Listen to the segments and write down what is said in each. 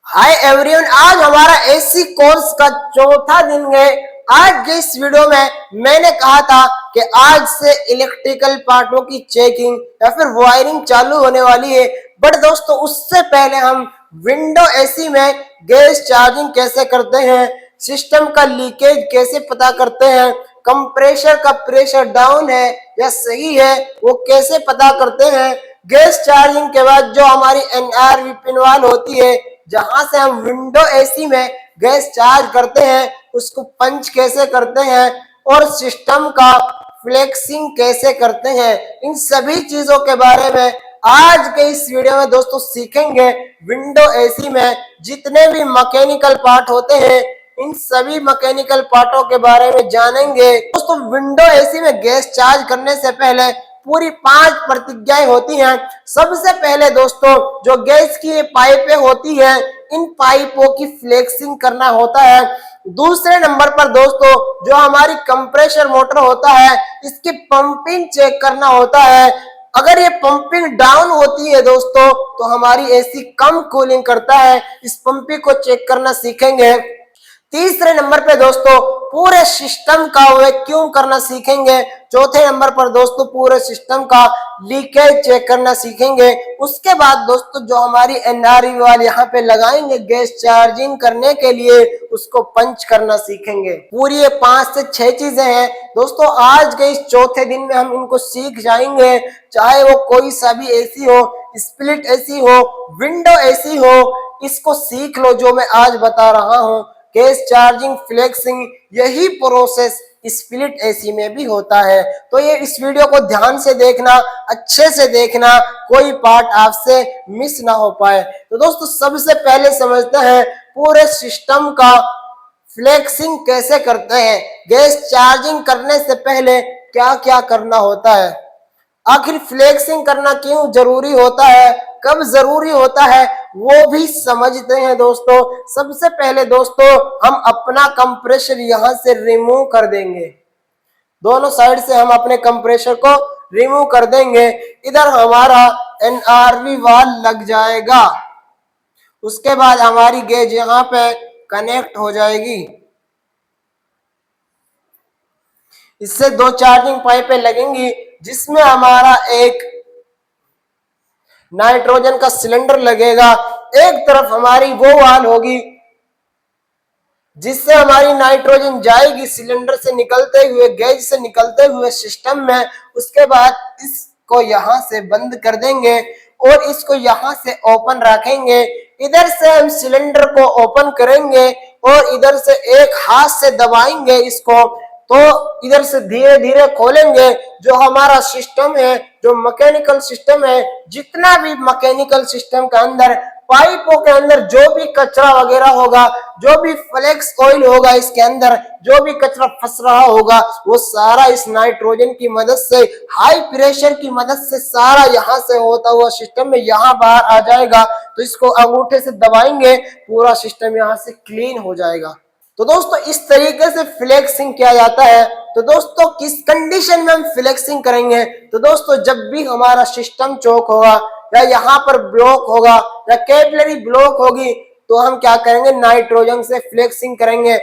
Hi everyone, आज हमारा AC course का चौथा दिन है। आज के इस वीडियो में मैंने कहा था कि आज से इलेक्ट्रिकल पार्टों की चेकिंग या फिर वायरिंग चालू होने वाली है। बट दोस्तों, उससे पहले हम विंडो एसी में गैस चार्जिंग कैसे करते हैं, सिस्टम का लीकेज कैसे पता करते हैं, कंप्रेसर का प्रेशर डाउन है या सही है वो कैसे पता करते हैं, गैस चार्जिंग के बाद जो हमारी एनआरवी पिन वाल होती है जहां से हम विंडो एसी में गैस चार्ज करते हैं उसको पंच कैसे करते हैं, और सिस्टम का फ्लेक्सिंग कैसे करते हैं, इन सभी चीजों के बारे में आज के इस वीडियो में दोस्तों सीखेंगे। विंडो एसी में जितने भी मैकेनिकल पार्ट होते हैं इन सभी मैकेनिकल पार्टों के बारे में जानेंगे। दोस्तों, विंडो एसी में गैस चार्ज करने से पहले पूरी 5 प्रतिज्ञाएं होती हैं। सबसे पहले दोस्तों, जो गैस की पाइपें होती हैं इन पाइपों की फ्लेक्सिंग करना होता है। दूसरे नंबर पर दोस्तों, जो हमारी कंप्रेसर मोटर होता है इसकी पंपिंग चेक करना होता है। अगर ये पंपिंग डाउन होती है दोस्तों तो हमारी एसी कम कूलिंग करता है। इस पंपिंग को चेक करना सीखेंगे। तीसरे नंबर पे दोस्तों, पूरे सिस्टम का वैक्यूम करना सीखेंगे। चौथे नंबर पर दोस्तों, पूरे सिस्टम का लीकेज चेक करना सीखेंगे। उसके बाद दोस्तों, जो हमारी एनआरवी वाल यहाँ पे लगाएंगे गैस चार्जिंग करने के लिए उसको पंच करना सीखेंगे। पूरी ये 5 से 6 चीजें हैं दोस्तों। आज के इस चौथे दिन में हम इनको सीख जाएंगे। चाहे वो कोई सा भी एसी हो, स्प्लिट एसी हो, विंडो एसी हो, इसको सीख लो जो मैं आज बता रहा हूँ। गैस चार्जिंग, फ्लेक्सिंग, यही प्रोसेस स्प्लिट एसी में भी होता है। तो ये इस वीडियो को ध्यान से देखना, अच्छे से देखना, कोई पार्ट आपसे मिस ना हो पाए। तो दोस्तों, सबसे पहले समझते हैं पूरे सिस्टम का फ्लेक्सिंग कैसे करते हैं। गैस चार्जिंग करने से पहले क्या क्या करना होता है, आखिर फ्लेक्सिंग करना क्यों जरूरी होता है, कब जरूरी होता है, वो भी समझते हैं दोस्तों। सबसे पहले दोस्तों, हम अपना कंप्रेसर यहां से रिमूव कर देंगे। दोनों साइड से हम अपने कंप्रेसर को रिमूव कर देंगे। इधर हमारा एनआरवी वाल लग जाएगा। उसके बाद हमारी गेज यहाँ पे कनेक्ट हो जाएगी। इससे 2 चार्जिंग पाइपें लगेंगी जिसमें हमारा एक नाइट्रोजन का सिलेंडर लगेगा। एक तरफ हमारी वो वाल होगी जिससे हमारी नाइट्रोजन जाएगी सिलेंडर से निकलते हुए, गैस से निकलते हुए सिस्टम में। उसके बाद इसको यहां से बंद कर देंगे और इसको यहां से ओपन रखेंगे। इधर से हम सिलेंडर को ओपन करेंगे और इधर से एक हाथ से दबाएंगे इसको, तो इधर से धीरे धीरे खोलेंगे। जो हमारा सिस्टम है, जो मैकेनिकल सिस्टम है, जितना भी मैकेनिकल सिस्टम के अंदर पाइपों के अंदर जो भी कचरा वगैरह होगा, जो भी फ्लेक्स ऑयल होगा, इसके अंदर जो भी कचरा फंस रहा होगा वो सारा इस नाइट्रोजन की मदद से, हाई प्रेशर की मदद से सारा यहाँ से होता हुआ सिस्टम में यहाँ बाहर आ जाएगा। तो इसको अंगूठे से दबाएंगे, पूरा सिस्टम यहाँ से क्लीन हो जाएगा। तो दोस्तों, इस तरीके से फ्लेक्सिंग किया जाता है। तो दोस्तों, किस कंडीशन में हम फ्लेक्सिंग करेंगे, तो दोस्तों जब भी हमारा सिस्टम चोक होगा या यहाँ पर ब्लॉक होगा या कैपिलरी ब्लॉक होगी तो हम क्या करेंगे, नाइट्रोजन से फ्लेक्सिंग करेंगे।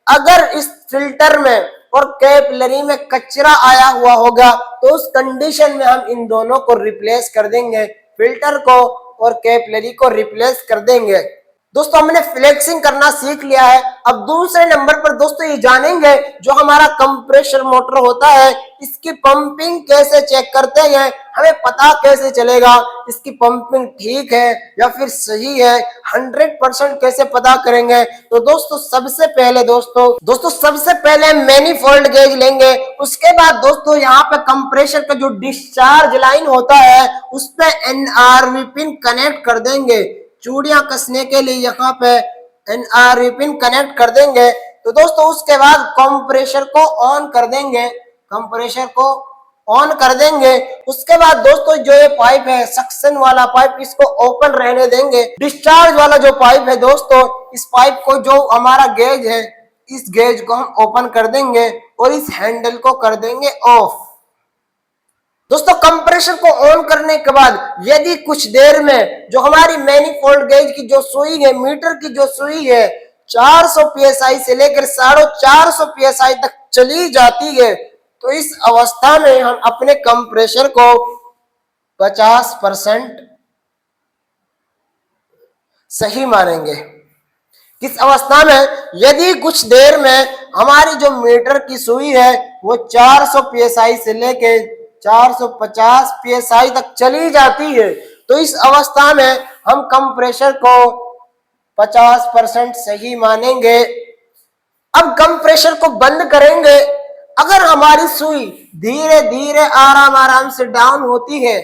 अगर इस फिल्टर में और कैपिलरी में कचरा आया हुआ होगा तो उस कंडीशन में हम इन दोनों को रिप्लेस कर देंगे, फिल्टर को और कैपिलरी को रिप्लेस कर देंगे। दोस्तों, हमने फ्लेक्सिंग करना सीख लिया है। अब दूसरे नंबर पर दोस्तों ये जानेंगे जो हमारा कंप्रेसर मोटर होता है इसकी पंपिंग कैसे चेक करते हैं, हमें पता कैसे चलेगा इसकी पंपिंग ठीक है या फिर सही है, 100% कैसे पता करेंगे। तो दोस्तों, सबसे पहले मैनिफोल्ड गेज लेंगे। उसके बाद दोस्तों, यहाँ पे कंप्रेसर का जो डिस्चार्ज लाइन होता है उस पे एनआरवी पिन कनेक्ट कर देंगे। चूड़ियां कसने के लिए यहाँ पे एनआरवी पिन कनेक्ट कर देंगे। तो दोस्तों, उसके बाद कंप्रेसर को ऑन कर देंगे, कंप्रेसर को ऑन कर देंगे। उसके बाद दोस्तों, जो ये पाइप है सक्शन वाला पाइप, इसको ओपन रहने देंगे। डिस्चार्ज वाला जो पाइप है दोस्तों, इस पाइप को, जो हमारा गेज है, इस गेज को हम ओपन कर देंगे और इस हैंडल को कर देंगे ऑफ। दोस्तों कंप्रेसर को ऑन करने के बाद यदि कुछ देर में जो हमारी मैनिफोल्ड गेज की जो सुई है, मीटर की जो सुई है, 400 psi से लेकर 450 psi तक चली जाती है, तो इस अवस्था में हम अपने कंप्रेसर को 50% सही मानेंगे। किस अवस्था में? यदि कुछ देर में हमारी जो मीटर की सुई है वो 400 psi से लेके 450 psi तक चली जाती है, तो इस अवस्था में हम कंप्रेसर को 50% सही मानेंगे। अब कंप्रेसर को बंद करेंगे। अगर हमारी सुई धीरे धीरे आराम आराम से डाउन होती है,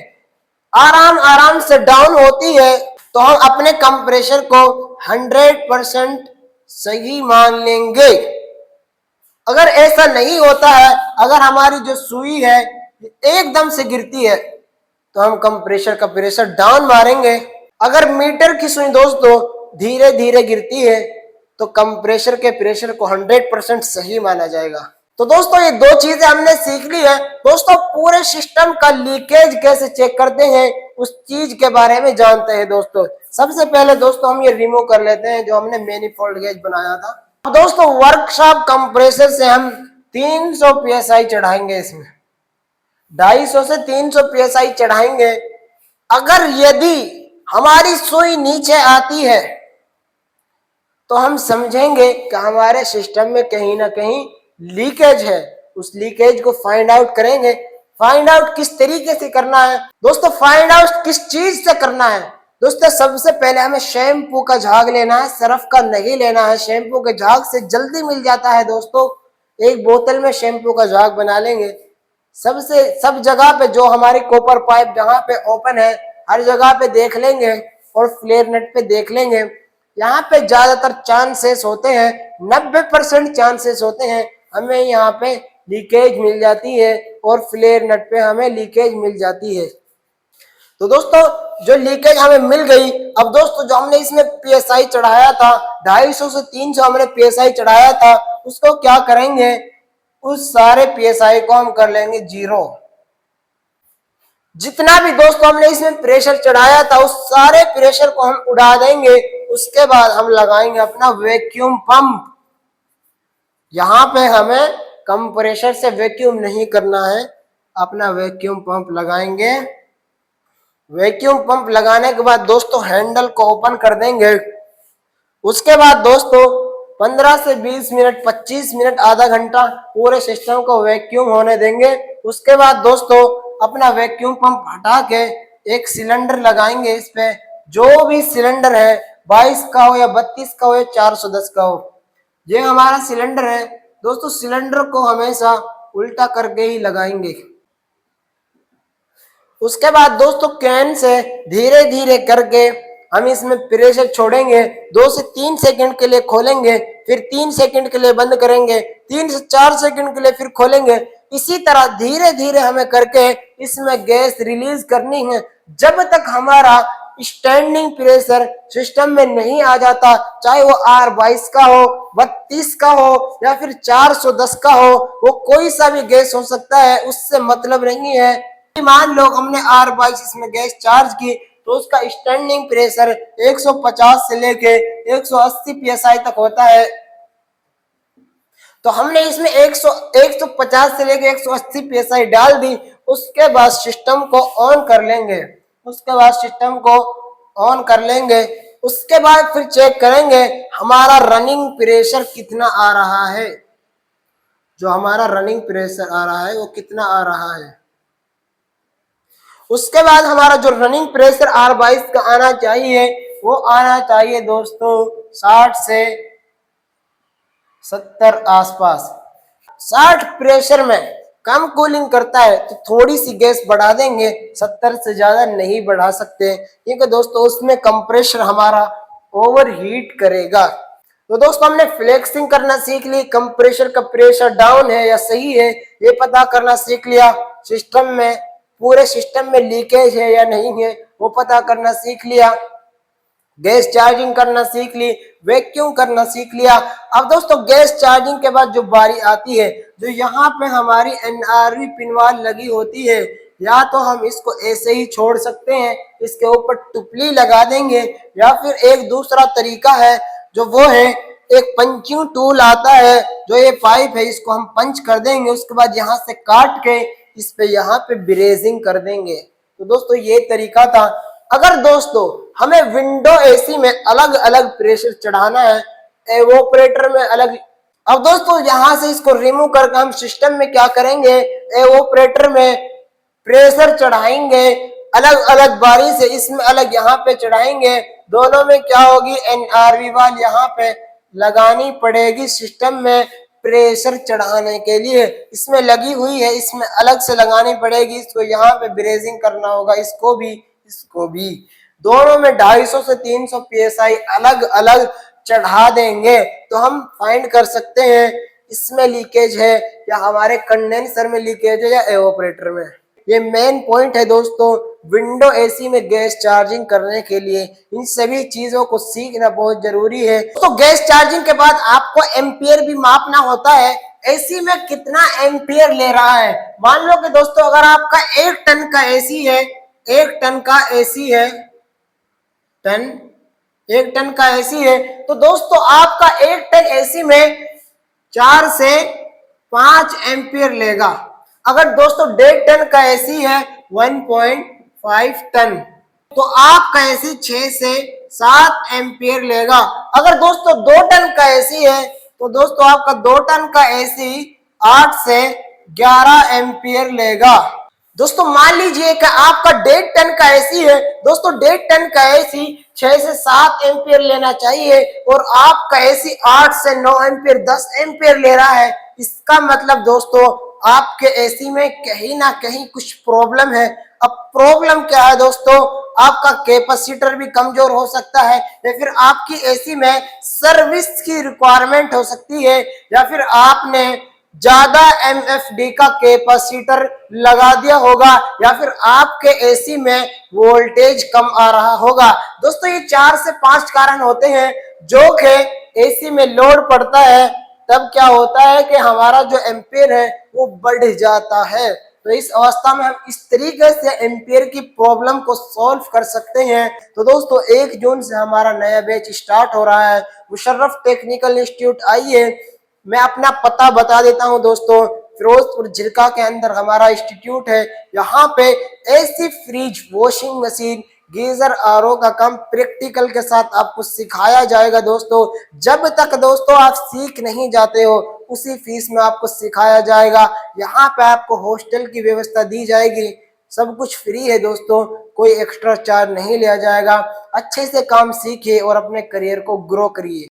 आराम आराम से डाउन होती है, तो हम अपने कंप्रेसर को 100% सही मान लेंगे। अगर ऐसा नहीं होता है, अगर हमारी जो सुई है एकदम से गिरती है, तो हम कंप्रेसर का प्रेशर डाउन मारेंगे। अगर मीटर की सुई दोस्तों धीरे धीरे गिरती है, तो कंप्रेसर के प्रेशर को 100% सही माना जाएगा। तो दोस्तों ये दो चीजें हमने सीख ली है। दोस्तों पूरे सिस्टम का लीकेज कैसे चेक करते हैं उस चीज के बारे में जानते हैं। दोस्तों सबसे पहले दोस्तों हम ये रिमूव कर लेते हैं जो हमने मैनिफोल्ड गेज बनाया था। अब दोस्तों वर्कशॉप कंप्रेसर से हम 300 psi चढ़ाएंगे, इसमें 250 से 300 psi चढ़ाएंगे। अगर यदि हमारी सुई नीचे आती है तो हम समझेंगे कि हमारे सिस्टम में कहीं ना कहीं लीकेज है। उस लीकेज को फाइंड आउट करेंगे। फाइंड आउट किस तरीके से करना है दोस्तों? फाइंड आउट किस चीज से करना है दोस्तों? सबसे पहले हमें शैम्पू का झाग लेना है, सरफ का नहीं लेना है। शैम्पू के झाग से जल्दी मिल जाता है दोस्तों। एक बोतल में शैम्पू का झाग बना लेंगे। सब जगह पे जो हमारी कॉपर पाइप जहां पे ओपन है हर जगह पे देख लेंगे और फ्लेयर नट पे देख लेंगे। यहाँ पे ज्यादातर चांसेस होते हैं, 90% चांसेस होते हैं हमें यहाँ पे लीकेज मिल जाती है और फ्लेयर नट पे हमें लीकेज मिल जाती है। तो दोस्तों जो लीकेज हमें मिल गई, अब दोस्तों जो हमने इसमें psi चढ़ाया था 250 से 300 हमने psi चढ़ाया था, उसको क्या करेंगे? उस सारे psi को हम कर लेंगे 0। जितना भी दोस्तों हमने इसमें प्रेशर चढ़ाया था उस सारे प्रेशर को हम उड़ा देंगे। उसके बाद हम लगाएंगे अपना वैक्यूम पंप। यहां पे हमें कंप्रेसर से वैक्यूम नहीं करना है, अपना वैक्यूम पंप लगाएंगे। वैक्यूम पंप लगाने के बाद दोस्तों हैंडल को ओपन कर देंगे। उसके बाद दोस्तों 15 से 20 मिनट, 25 मिनट, आधा घंटा पूरे सिस्टम को वैक्यूम होने देंगे। उसके बाद दोस्तों अपना वैक्यूम पंप हटा के एक सिलेंडर लगाएंगे। इस पे जो भी सिलेंडर है 22 का हो या 32 का हो या 410 का हो, ये हमारा सिलेंडर है दोस्तों। सिलेंडर को हमेशा उल्टा करके ही लगाएंगे। उसके बाद दोस्तों कैन से धीरे धीरे करके हम इसमें प्रेशर छोड़ेंगे। 2 से 3 सेकंड के लिए खोलेंगे, फिर 3 सेकंड के लिए बंद करेंगे, 3 से 4 सेकंड के लिए फिर खोलेंगे। इसी तरह धीरे धीरे हमें करके इसमें गैस रिलीज करनी है जब तक हमारा स्टैंडिंग प्रेशर सिस्टम में नहीं आ जाता। चाहे वो R22 का हो, 32 का हो या फिर 410 का हो, वो कोई सा भी गैस हो सकता है, उससे मतलब नहीं है। मान लो हमने R22 इसमें गैस चार्ज की तो उसका स्टैंडिंग प्रेशर 150 से लेके 180 psi तक होता है। तो हमने इसमें 150 से लेके 180 psi डाल दी। उसके बाद सिस्टम को ऑन कर लेंगे। उसके बाद फिर चेक करेंगे हमारा रनिंग प्रेशर कितना आ रहा है। जो हमारा रनिंग प्रेशर आ रहा है वो कितना आ रहा है। उसके बाद हमारा जो रनिंग प्रेशर R22 का आना चाहिए वो आना चाहिए दोस्तों 60 से 70 आसपास। 60 प्रेशर में कम कूलिंग करता है तो थोड़ी सी गैस बढ़ा देंगे, 70 से ज्यादा नहीं बढ़ा सकते क्योंकि दोस्तों उसमें कंप्रेसर हमारा ओवरहीट करेगा। तो दोस्तों हमने फ्लेक्सिंग करना सीख ली, कंप्रेसर का प्रेशर डाउन है या सही है ये पता करना सीख लिया, सिस्टम में पूरे सिस्टम में लीकेज है या नहीं है वो पता करना सीख लिया, गैस चार्जिंग करना सीख ली, वैक्यूम करना सीख लिया। अब दोस्तों गैस चार्जिंग के बाद जो बारी आती है, जो यहाँ पे हमारी NRV पिन वाल लगी होती है, या तो हम इसको ऐसे ही छोड़ सकते हैं, इसके ऊपर टुपली लगा देंगे, या फिर एक दूसरा तरीका है जो वो है एक पंचिंग टूल आता है, जो ये पाइप है इसको हम पंच कर देंगे, उसके बाद यहाँ से काट के इस पे यहाँ पे ब्रेजिंग कर देंगे। तो दोस्तों ये तरीका था। अगर दोस्तों हमें विंडो एसी में अलग अलग प्रेशर चढ़ाना है, एवोपरेटर में अलग, अब दोस्तों यहां से इसको रिमूव करके हम सिस्टम में क्या करेंगे, एवोपरेटर में प्रेशर चढ़ाएंगे अलग अलग बारी से, इसमें अलग यहाँ पे चढ़ाएंगे, दोनों में क्या होगी, एनआरवी वाल यहाँ पे लगानी पड़ेगी सिस्टम में प्रेशर चढ़ाने के लिए, इसमें लगी हुई है, इसमें अलग से लगानी पड़ेगी, इसको यहाँ पे ब्रेजिंग करना होगा, इसको भी दोनों में 250 से 300 psi अलग अलग चढ़ा देंगे तो हम फाइंड कर सकते हैं इसमें लीकेज है या हमारे कंडेंसर में लीकेज है या एवोपरेटर में। ये मेन पॉइंट है दोस्तों विंडो एसी में गैस चार्जिंग करने के लिए, इन सभी चीजों को सीखना बहुत जरूरी है। तो गैस चार्जिंग के बाद आपको एम्पियर भी मापना होता है, एसी में कितना एम्पियर ले रहा है। मान लो कि दोस्तों अगर आपका 1 टन का एसी है, 1 टन का एसी है, 1 टन का एसी है, तो दोस्तों आपका 1 टन एसी में 4 से 5 एम्पियर लेगा। अगर दोस्तों 1.5 टन का एसी है 1.5 टन, तो आपका एसी 6 से 7 एम्पियर लेगा। अगर दोस्तों 2 टन का एसी है तो दोस्तों आपका 2 टन का एसी 8 से 11 एम्पियर लेगा। दोस्तों मान लीजिए कि आपका 1.5 टन का एसी है, दोस्तों 1.5 टन का एसी 6 से 7 एम्पियर लेना चाहिए और आपका एसी 8 से 9 एम्पियर 10 एम्पियर ले रहा है। इसका मतलब दोस्तों आपके एसी में कहीं ना कहीं कुछ प्रॉब्लम है। अब प्रॉब्लम क्या है दोस्तों, आपका कैपेसिटर भी कमजोर हो सकता है, या फिर आपकी एसी में सर्विस की रिक्वायरमेंट हो सकती है, या फिर आपने ज्यादा एमएफडी का कैपेसिटर लगा दिया होगा, या फिर आपके एसी में वोल्टेज कम आ रहा होगा। दोस्तों ये 4 से 5 कारण होते हैं जो कि एसी में लोड पड़ता है, तब क्या होता है कि हमारा जो एम्पियर है वो बढ़ जाता है। तो इस अवस्था में हम इस तरीके से एम्पियर की प्रॉब्लम को सॉल्व कर सकते हैं। तो दोस्तों 1 जून से हमारा नया बैच स्टार्ट हो रहा है, मुशर्रफ टेक्निकल इंस्टीट्यूट। आइए मैं अपना पता बता देता हूं दोस्तों, फिरोजपुर झिरका के अंदर हमारा इंस्टीट्यूट है। यहाँ पे AC, fridge, washing machine, geyser, RO का काम प्रैक्टिकल के साथ आपको सिखाया जाएगा दोस्तों। जब तक दोस्तों आप सीख नहीं जाते हो उसी फीस में आपको सिखाया जाएगा। यहाँ पे आपको हॉस्टल की व्यवस्था दी जाएगी, सब कुछ फ्री है दोस्तों, कोई एक्स्ट्रा चार्ज नहीं लिया जाएगा। अच्छे से काम सीखिए और अपने करियर को ग्रो करिए।